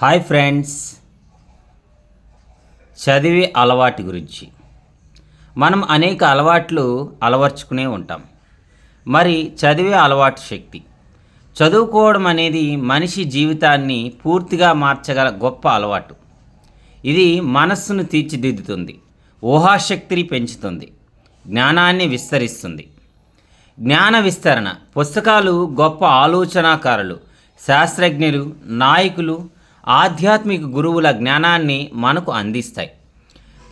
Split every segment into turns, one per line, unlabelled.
Hi friends, చదివే అలవాటు గురించి మనం అనేక అలవాట్లు అలవర్చుకునే ఉంటాం. మరి చదివే అలవాటు శక్తి, చదువుకోవడం అనేది మనిషి జీవితాన్ని పూర్తిగా మార్చగల గొప్ప అలవాటు. ఇది మనస్సును తీర్చిదిద్దుతుంది, ఊహాశక్తిని పెంచుతుంది, జ్ఞానాన్ని విస్తరిస్తుంది. జ్ఞాన విస్తరణ పుస్తకాలు గొప్ప ఆలోచనాకారులు, శాస్త్రజ్ఞులు, నాయకులు, ఆధ్యాత్మిక గురువుల జ్ఞానాన్ని మనకు అందిస్తాయి.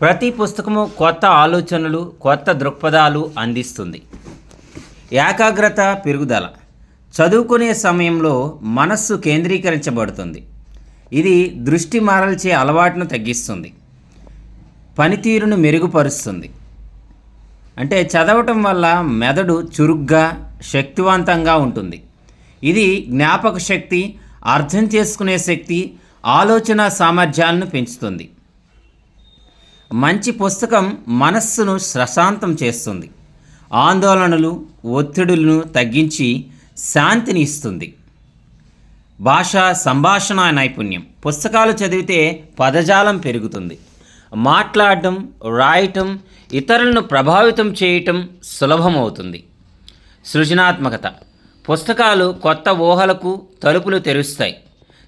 ప్రతి పుస్తకము కొత్త ఆలోచనలు, కొత్త దృక్పథాలు అందిస్తుంది. ఏకాగ్రత పెరుగుదల, చదువుకునే సమయంలో మనస్సు కేంద్రీకరించబడుతుంది. ఇది దృష్టి మరల్చే అలవాటును తగ్గిస్తుంది, పనితీరును మెరుగుపరుస్తుంది. అంటే చదవటం వల్ల మెదడు చురుగ్గా, శక్తివంతంగా ఉంటుంది. ఇది జ్ఞాపక శక్తి, అర్థం చేసుకునే శక్తి, ఆలోచన సామర్థ్యాలను పెంచుతుంది. మంచి పుస్తకం మనస్సును ప్రశాంతం చేస్తుంది, ఆందోళనలు, ఒత్తిడులను తగ్గించి శాంతిని ఇస్తుంది. సంభాషణ నైపుణ్యం, పుస్తకాలు చదివితే పదజాలం పెరుగుతుంది. మాట్లాడటం, రాయటం, ఇతరులను ప్రభావితం చేయటం సులభమవుతుంది. సృజనాత్మకత, పుస్తకాలు కొత్త ఊహలకు తలుపులు తెరుస్తాయి,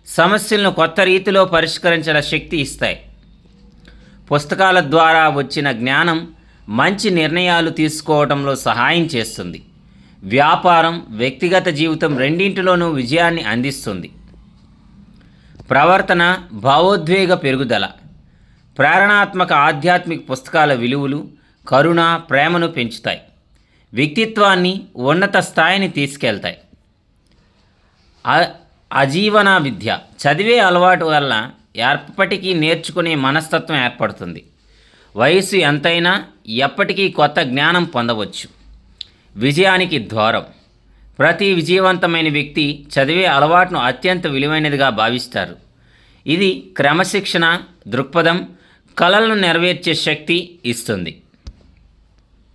సమస్యలను కొత్త రీతిలో పరిష్కరించే శక్తి ఇస్తాయి. పుస్తకాల ద్వారా వచ్చిన జ్ఞానం మంచి నిర్ణయాలు తీసుకోవడంలో సహాయం చేస్తుంది. వ్యాపారం, వ్యక్తిగత జీవితం రెండింటిలోనూ విజయాన్ని అందిస్తుంది. ప్రవర్తన, భావోద్వేగ పెరుగుదల, ప్రేరణాత్మక ఆధ్యాత్మిక పుస్తకాల విలువలు, కరుణ, ప్రేమను పెంచుతాయి, వ్యక్తిత్వాన్ని ఉన్నత స్థాయిని తీసుకెళ్తాయి. ఆజీవన విద్య, చదివే అలవాటు వల్ల ఎప్పటికీ నేర్చుకునే మనస్తత్వం ఏర్పడుతుంది. వయసు ఎంతైనా ఎప్పటికీ కొత్త జ్ఞానం పొందవచ్చు. విజయానికి ద్వారం, ప్రతి విజయవంతమైన వ్యక్తి చదివే అలవాటును అత్యంత విలువైనదిగా భావిస్తారు. ఇది క్రమశిక్షణ, దృక్పథం, కలలను నెరవేర్చే శక్తి ఇస్తుంది.